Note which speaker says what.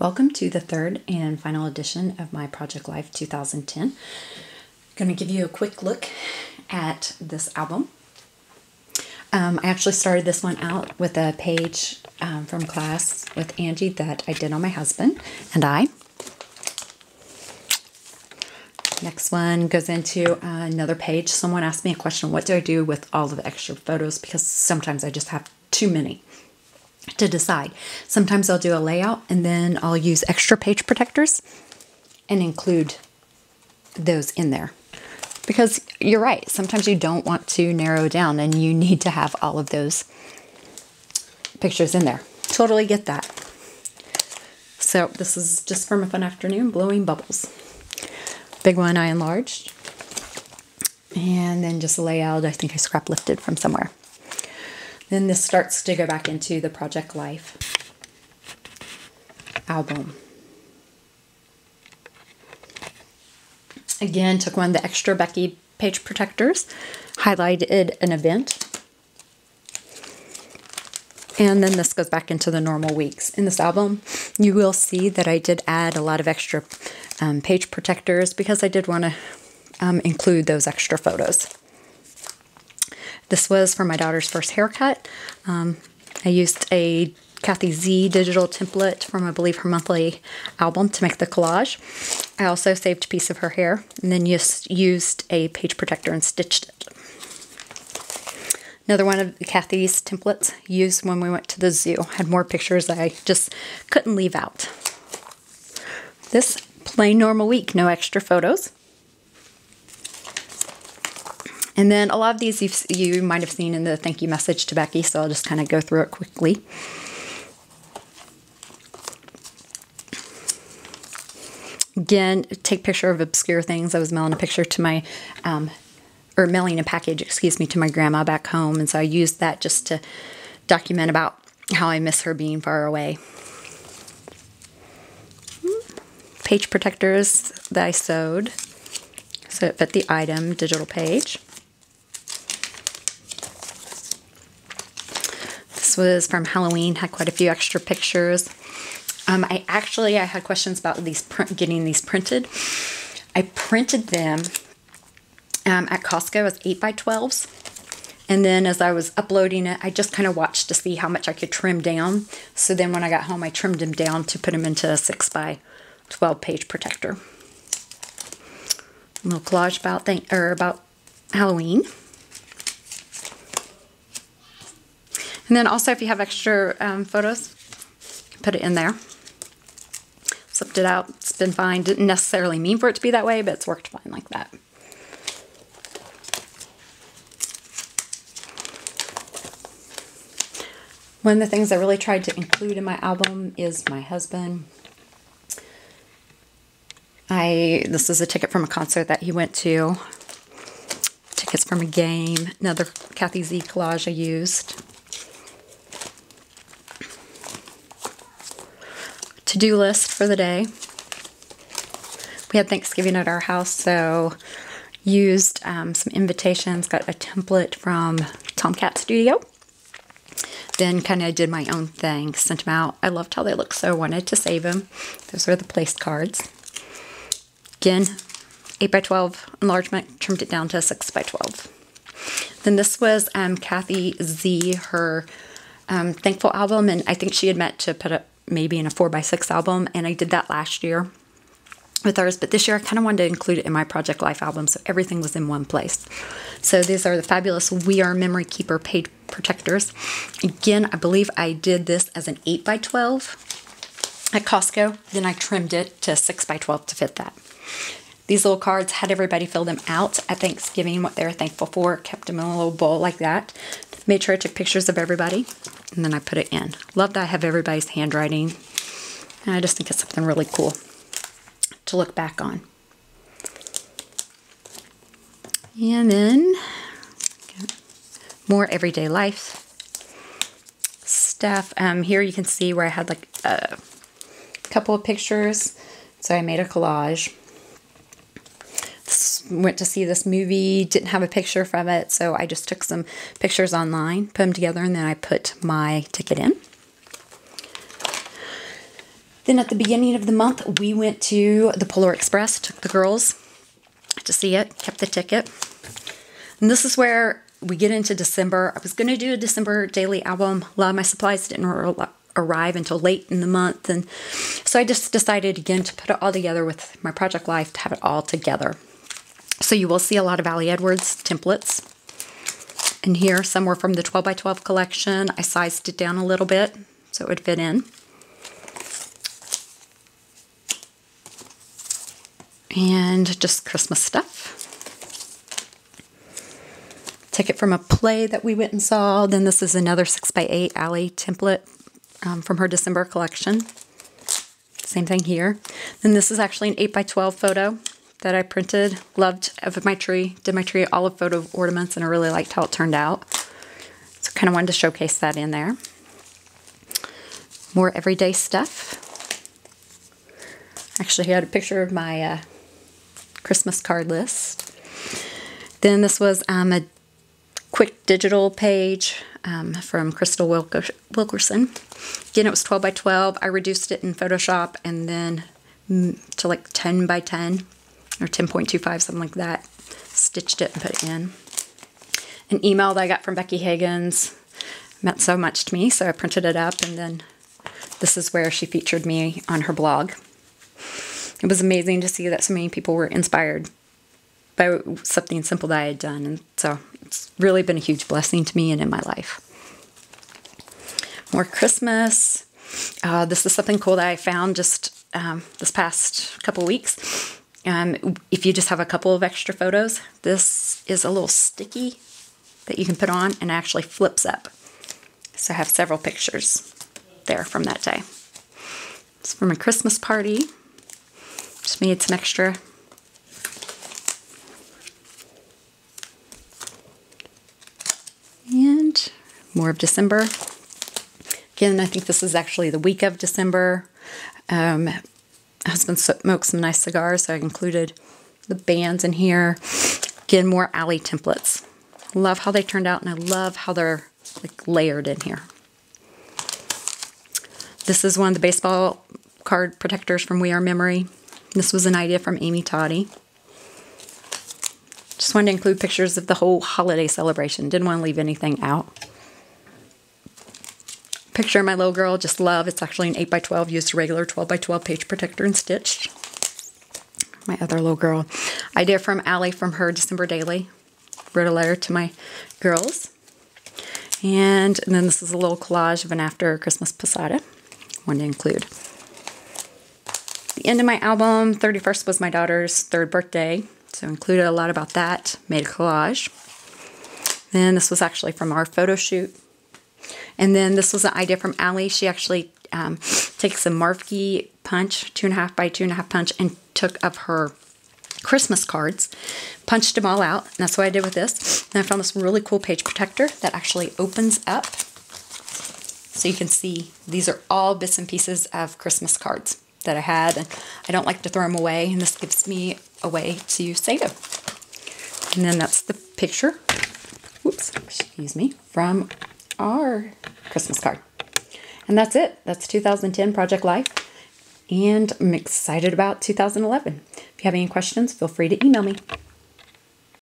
Speaker 1: Welcome to the third and final edition of my Project Life 2010. I'm going to give you a quick look at this album. I actually started this one out with a page from class with Angie that I did on my husband and I. Next one goes into another page. Someone asked me a question, what do I do with all of the extra photos? Because sometimes I just have too many to decide. Sometimes I'll do a layout and then I'll use extra page protectors and include those in there. Because you're right, sometimes you don't want to narrow down and you need to have all of those pictures in there. Totally get that. So this is just from a fun afternoon, blowing bubbles. Big one I enlarged. And then just a layout I think I scrap lifted from somewhere. Then this starts to go back into the Project Life album. Again, took one of the extra Becky page protectors, highlighted an event, and then this goes back into the normal weeks. In this album, you will see that I did add a lot of extra page protectors because I did want to include those extra photos. This was for my daughter's first haircut. I used a Kathy Z digital template from, I believe, her monthly album to make the collage. I also saved a piece of her hair and then just used a page protector and stitched it. Another one of Kathy's templates used when we went to the zoo. Had more pictures that I just couldn't leave out. This plain normal week, no extra photos. And then a lot of these you might have seen in the thank you message to Becky, so I'll just kind of go through it quickly. Again, take picture of obscure things. I was mailing a picture to my, mailing a package, excuse me, to my grandma back home, and so I used that just to document about how I miss her being far away. Page protectors that I sewed, so it fit the item, digital page. This was from Halloween, had quite a few extra pictures. I had questions about getting these printed. I printed them at Costco as 8x12s. And then as I was uploading it, I just kind of watched to see how much I could trim down. So then when I got home, I trimmed them down to put them into a 6x12 page protector. A little collage about Halloween. And then also if you have extra photos, put it in there. Slipped it out. It's been fine. Didn't necessarily mean for it to be that way, but it's worked fine like that. One of the things I really tried to include in my album is my husband. This is a ticket from a concert that he went to. Tickets from a game. Another Kathy Z collage I used. To-do list for the day. We had Thanksgiving at our house, so used some invitations, got a template from Tomcat Studio. Then kind of did my own thing, sent them out. I loved how they looked, so I wanted to save them. Those are the place cards. Again, 8x12 enlargement, trimmed it down to 6x12. Then this was Kathy Z, her Thankful album, and I think she had meant to put it maybe in a 4x6 album, and I did that last year with ours, but this year I kind of wanted to include it in my Project Life album, so everything was in one place. So these are the fabulous We Are Memory Keeper page protectors. Again, I believe I did this as an 8x12 at Costco, then I trimmed it to 6x12 to fit that. These little cards, had everybody fill them out at Thanksgiving, what they were thankful for, kept them in a little bowl like that. Made sure I took pictures of everybody, and then I put it in. Love that I have everybody's handwriting, and I just think it's something really cool to look back on. And then more everyday life stuff. Here you can see where I had like a couple of pictures, so I made a collage. Went to see this movie, didn't have a picture from it, so I just took some pictures online, put them together, and then I put my ticket in. Then at the beginning of the month, we went to the Polar Express, took the girls to see it, kept the ticket. And this is where we get into December. I was going to do a December daily album. A lot of my supplies didn't arrive until late in the month. And so I just decided again to put it all together with my Project Life to have it all together. So you will see a lot of Ali Edwards templates in here. Some were from the 12 by 12 collection. I sized it down a little bit so it would fit in. And just Christmas stuff. Ticket from a play that we went and saw. Then this is another 6x8 Ali template from her December collection. Same thing here. Then this is actually an 8x12 photo that I printed. Loved of my tree. Did my tree all of photo ornaments, and I really liked how it turned out. So kind of wanted to showcase that in there. More everyday stuff. Actually, had a picture of my Christmas card list. Then this was a quick digital page from Crystal Wilkerson. Again, it was 12 by 12. I reduced it in Photoshop and then to like 10 by 10 or 10.25, something like that. Stitched it and put it in. An email that I got from Becky Higgins meant so much to me, so I printed it up, and then this is where she featured me on her blog. It was amazing to see that so many people were inspired by something simple that I had done, and so it's really been a huge blessing to me and in my life. More Christmas. This is something cool that I found just this past couple weeks. If you just have a couple of extra photos, this is a little sticky that you can put on and actually flips up. So I have several pictures there from that day. It's from a Christmas party. Just made some extra. And more of December. Again, I think this is actually the week of December. Husband smoked some nice cigars, so I included the bands in here. Again, more Ali templates. Love how they turned out, and I love how they're like layered in here. This is one of the baseball card protectors from We Are Memory. This was an idea from Amy Toddy. Just wanted to include pictures of the whole holiday celebration. Didn't want to leave anything out. Picture of my little girl, just love. It's actually an 8x12, used a regular 12 by 12 page protector and stitched. My other little girl. Idea from Allie from her December Daily. Wrote a letter to my girls. And then this is a little collage of an after Christmas posada. Wanted to include. The end of my album, 31st was my daughter's 3rd birthday. So included a lot about that. Made a collage. Then this was actually from our photo shoot. And then this was an idea from Allie. She actually takes a Marvkey punch, 2.5 by 2.5 punch, and took of her Christmas cards, punched them all out. And that's what I did with this. And I found this really cool page protector that actually opens up. So you can see these are all bits and pieces of Christmas cards that I had. And I don't like to throw them away. And this gives me a way to save them. And then that's the picture. Whoops, excuse me, from our Christmas card. And that's it. That's 2010 Project Life. And I'm excited about 2011. If you have any questions, feel free to email me.